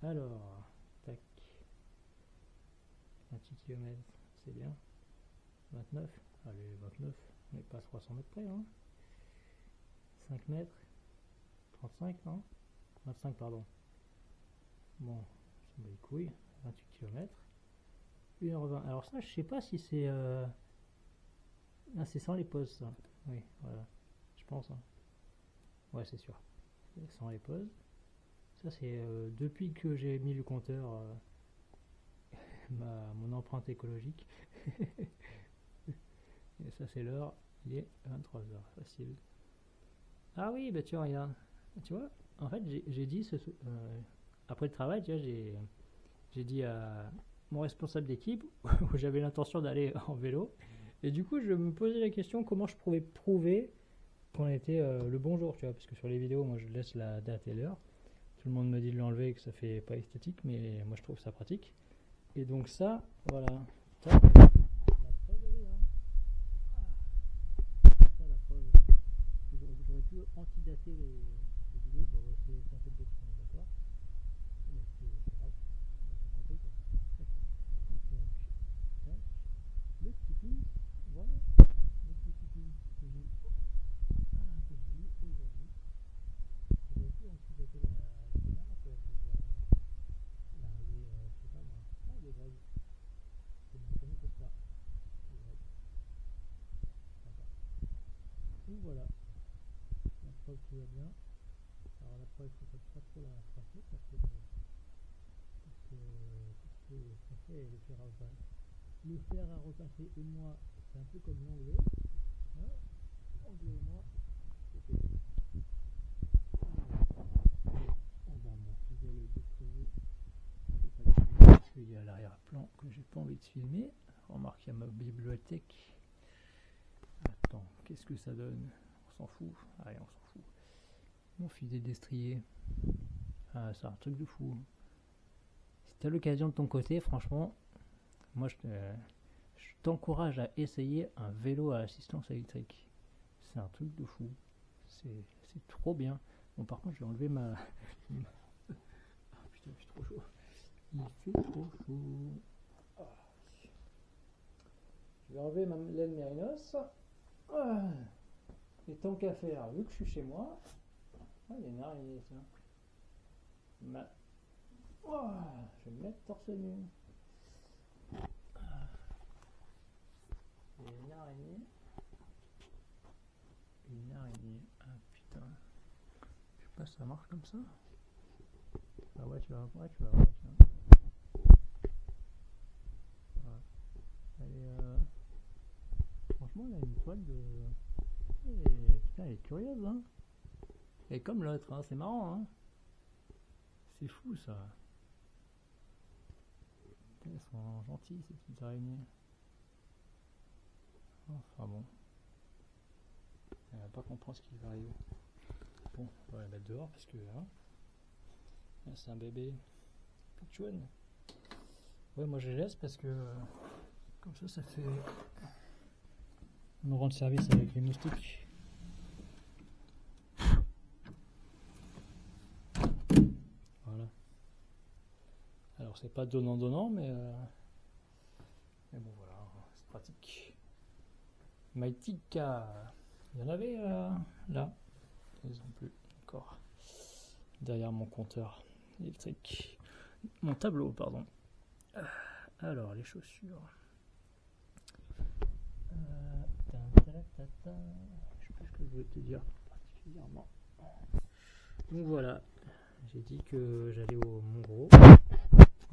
Alors, tac, 28 km, c'est bien. 29, allez, 29, on n'est pas à 300 mètres près, hein. 5 mètres, 35, non 25, pardon. Bon, ça me bat les couilles, 28 km, 1h20. Alors ça, je sais pas si c'est... Ah, c'est sans les pauses, ça. Oui, voilà, je pense. Hein. Ouais, c'est sûr. Sans les pauses. Ça, c'est depuis que j'ai mis le compteur, mon empreinte écologique. Et ça, c'est l'heure. Il est 23h, facile. Ah oui, bah tu vois, regarde. Tu vois, en fait, j'ai dit, après le travail, tu vois, j'ai dit à mon responsable d'équipe, où j'avais l'intention d'aller en vélo, et du coup, je me posais la question comment je pouvais prouver qu'on était le bon jour, tu vois, parce que sur les vidéos, moi, je laisse la date et l'heure. Tout le monde me dit de l'enlever et que ça fait pas esthétique, mais moi, je trouve ça pratique. Et donc ça, voilà. Ça, la preuve, elle est là. Ça, la preuve. J'aurais pu antidater les vidéos. Bon, c'est un peu de boxon, d'accord. Mais c'est grave. Ça comptait, quoi. Donc, tac. Le petit pin, voilà. Le petit pin que j'ai eu aujourd'hui. J'aurais pu antidater la caméra parce que l'arrivée, je sais pas moi. Ah, des Greg. C'est mentionné pour ça. Des Greg. Sympa. Donc voilà. La preuve tout va bien. Alors la preuve, il ne faut pas trop la froisser parce que le français et le fer à repasser et moi, c'est un peu comme l'anglais. Hein, l'anglais et moi, c'était mon fidèle destrier. Il y a l'arrière-plan que j'ai pas envie de filmer. Remarque, il y a ma bibliothèque. Attends, qu'est-ce que ça donne? On s'en fout. Allez, on s'en fout. Mon fidèle destrier. Ah, c'est un truc de fou. Si tu as l'occasion de ton côté, franchement, moi je t'encourage à essayer un vélo à assistance électrique. C'est un truc de fou. C'est trop bien. Bon, par contre, je vais enlever ma... Ah putain, il fait trop chaud. Il fait trop chaud. Ah. Je vais enlever ma laine mérinos. Ah. Et tant qu'à faire, vu que je suis chez moi... Ah, il y a une araignée, tiens. Oh, je vais me mettre torse nu. Il y a une araignée. Une araignée. Ah putain. Je sais pas si ça marche comme ça. Ah ouais, tu vas voir, tiens. Voilà. Elle est, franchement, elle a une toile de... Et, putain, elle est curieuse, hein. Elle est comme l'autre, hein. C'est marrant, hein. C'est fou, ça. Putain, elles sont gentilles, ces petites araignées. Enfin bon. Elle va pas comprendre ce qui va arriver. Bon, on va la mettre dehors parce que hein, c'est un bébé pitchouane. Ouais, moi je les laisse parce que comme ça fait me rendre service avec les moustiques. Voilà. Alors c'est pas donnant mais bon voilà, c'est pratique. Maïtika, il y en avait là. Ils ont plus encore derrière mon compteur électrique, mon tableau pardon. Alors les chaussures, je sais plus ce que je veux te dire particulièrement. Donc voilà, j'ai dit que j'allais au Mont Gros,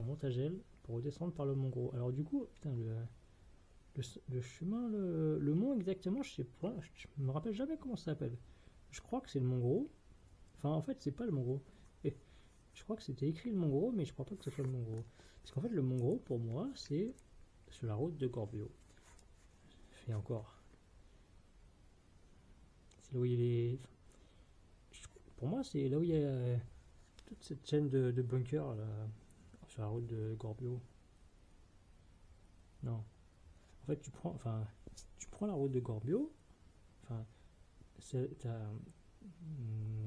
au Montagel, pour redescendre par le Mont Gros. Alors du coup, putain, le chemin, le mont exactement, je sais pas, je me rappelle jamais comment ça s'appelle. Je crois que c'est le Mont Gros. Enfin, en fait, c'est pas le Mont Gros. Et je crois que c'était écrit le Mont Gros, mais je crois pas que ce soit le Mont Gros. Parce qu'en fait, le Mont Gros, pour moi, c'est sur la route de Gorbio. Et encore. C'est là où il est. Pour moi, c'est là où il y a toute cette chaîne de bunkers là, sur la route de Gorbio. Non. En fait, tu prends la route de Gorbio. Enfin, t'as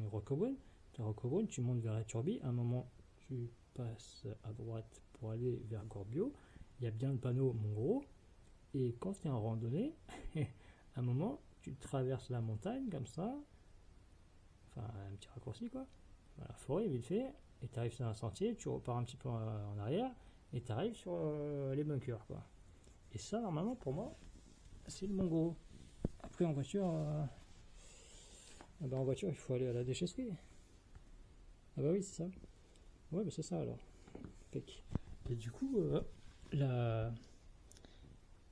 Roquebrune, tu montes vers la Turbie, à un moment tu passes à droite pour aller vers Gorbio, il y a bien le panneau Montgros. Et quand tu es en randonnée, à un moment, tu traverses la montagne comme ça, enfin un petit raccourci quoi, dans la forêt vite fait, et tu arrives sur un sentier, tu repars un petit peu en arrière, et tu arrives sur les bunkers quoi. Et ça, normalement, pour moi, c'est le Montgros. Après, en voiture, en voiture, il faut aller à la déchetterie. Ah bah oui, c'est ça. Ouais, bah c'est ça alors. Pec. Et du coup, là,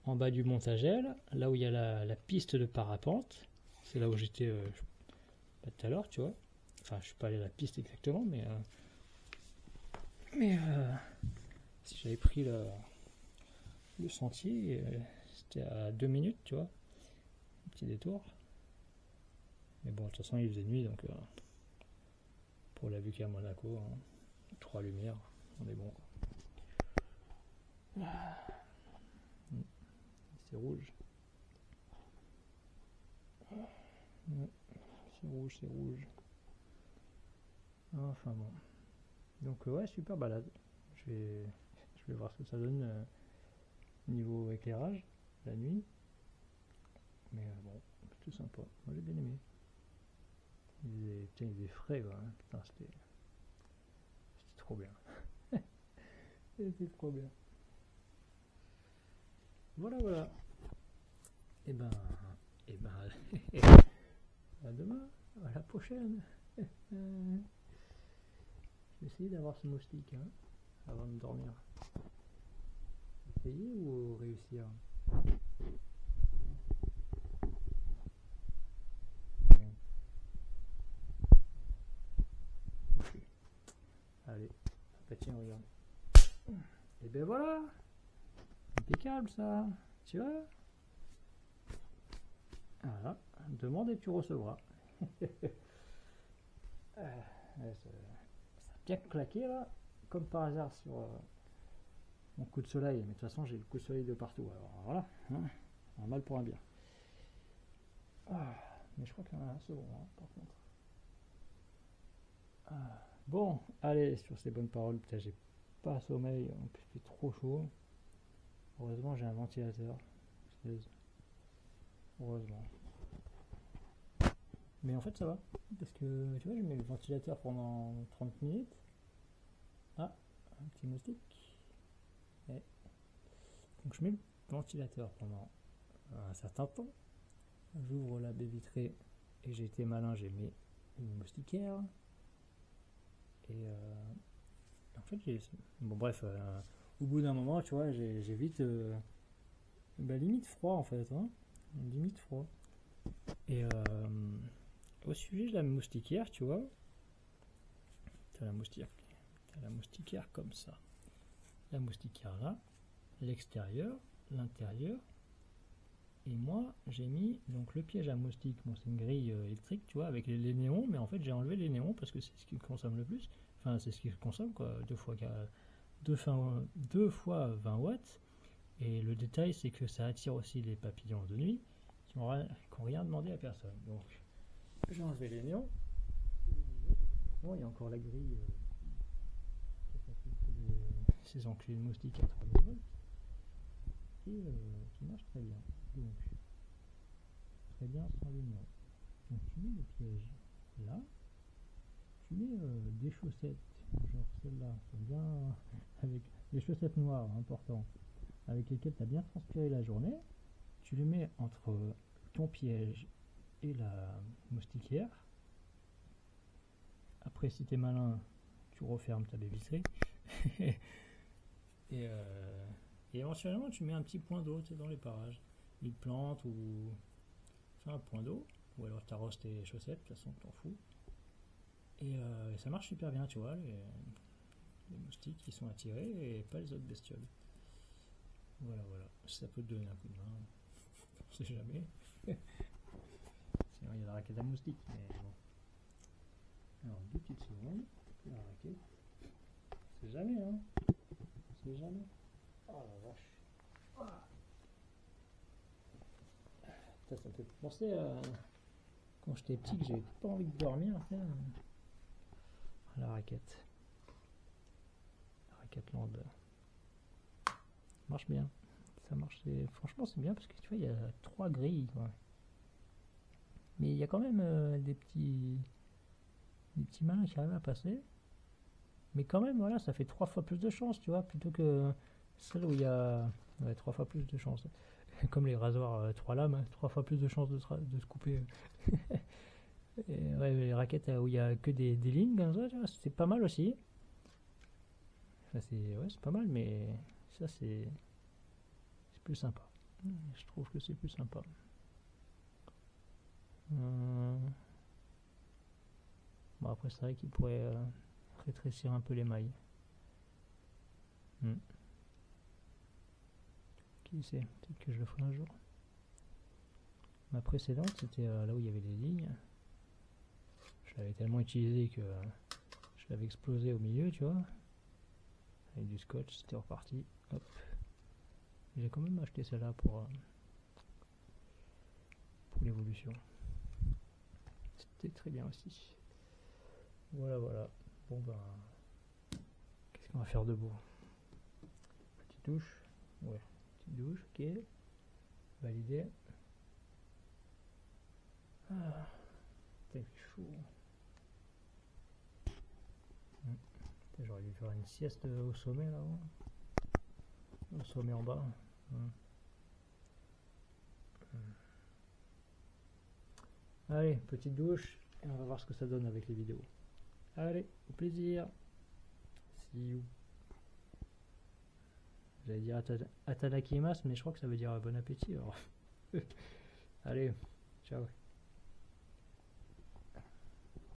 en bas du Montagel, là où il y a la piste de parapente, c'est là où j'étais tout à l'heure, tu vois. Enfin, je suis pas allé à la piste exactement, mais si j'avais pris le sentier, c'était à 2 minutes, tu vois. Un petit détour. Mais bon, de toute façon, il faisait nuit, donc pour la vue qu'il y a à Monaco, 3 lumières, on est bon. C'est rouge. Ouais, c'est rouge, c'est rouge. Enfin bon. Donc ouais, super balade. Je vais voir ce que ça donne niveau éclairage, la nuit. Mais bon, c'est tout sympa. Moi j'ai bien aimé. Il faisait frais quoi. Putain, c'était trop bien. C'était trop bien. Voilà, voilà. Et ben, à demain, à la prochaine. Je vais essayer d'avoir ce moustique avant de dormir. Essayer ou réussir? Allez, bah tiens, regarde. Et ben voilà, impeccable ça, tu vois. Voilà, demande et tu recevras. Ça a bien claqué là, comme par hasard sur mon coup de soleil. Mais de toute façon, j'ai le coup de soleil de partout. Alors voilà, un mal pour un bien. Mais je crois qu'il y en a un second, par contre. Bon, allez, sur ces bonnes paroles, putain, j'ai pas sommeil, en plus il fait trop chaud. Heureusement, j'ai un ventilateur. Heureusement. Mais en fait, ça va. Parce que, tu vois, je mets le ventilateur pendant 30 minutes. Ah, un petit moustique. Ouais. Donc, je mets le ventilateur pendant un certain temps. J'ouvre la baie vitrée et j'ai été malin, j'ai mis une moustiquaire. Et en fait, bon, bref, au bout d'un moment, tu vois, j'ai vite. Limite froid en fait. Limite froid. Et au sujet de la moustiquaire, tu vois, t'as la moustiquaire comme ça. La moustiquaire là, l'extérieur, l'intérieur. Et moi, j'ai mis donc le piège à moustiques. Bon, c'est une grille électrique, tu vois, avec les néons, mais en fait, j'ai enlevé les néons parce que c'est ce qui consomme le plus. Enfin, c'est ce qui consomme, quoi, 2 fois 20 watts. Et le détail, c'est que ça attire aussi les papillons de nuit qui n'ont rien demandé à personne. Donc, j'ai enlevé les néons. Bon, il y a encore la grille ces enculés de moustiques à 3000 volts qui marche très bien. Donc, très bien sans les néons. Donc, tu mets le piège là. Tu mets des chaussettes, genre celle-là, bien avec des chaussettes noires, important, avec lesquelles tu as bien transpiré la journée. Tu les mets entre ton piège et la moustiquaire. Après, si tu es malin, tu refermes ta baie vitrée. et éventuellement, tu mets un petit point d'eau dans les parages. Une plante ou un point d'eau. Ou alors tu arroses tes chaussettes, de toute façon, t'en fous. Et ça marche super bien, tu vois, les moustiques qui sont attirés et pas les autres bestioles. Voilà, ça peut te donner un coup de main, on sait jamais. Sinon il y a la raquette à moustiques, mais bon. Alors 2 petites secondes, la raquette. C'est jamais, c'est jamais. Oh la vache. Ça me fait penser à quand j'étais petit que j'avais pas envie de dormir, la raquette. Decathlon marche bien. Ça marche, franchement c'est bien parce que tu vois il y a 3 grilles quoi. Mais il y a quand même des petits malins qui arrivent à passer. Mais quand même voilà, ça fait 3 fois plus de chance, tu vois, plutôt que celle où il y a 3 fois plus de chance. Comme les rasoirs 3 lames, 3 fois plus de chance de se couper. Et, ouais, les raquettes où il y a que des lignes comme ça, c'est pas mal aussi. Enfin, c'est pas mal, mais ça c'est plus sympa. Je trouve que c'est plus sympa. Bon, après, c'est vrai qu'il pourrait rétrécir un peu les mailles. Qui sait, peut-être que je le ferai un jour. Ma précédente, c'était là où il y avait les lignes. Je l'avais tellement utilisé que je l'avais explosé au milieu, tu vois. Avec du scotch, c'était reparti. Hop. J'ai quand même acheté celle-là pour l'évolution. C'était très bien aussi. Voilà, voilà. Bon ben, qu'est-ce qu'on va faire debout? Petite douche. Ouais, petite douche, ok. Validé. Ah, putain, il fait chaud. J'aurais dû faire une sieste au sommet là. Au sommet en bas. Allez, petite douche et on va voir ce que ça donne avec les vidéos. Allez, au plaisir. See you. J'allais dire atadakimasu, mais je crois que ça veut dire bon appétit. Alors. Allez, ciao.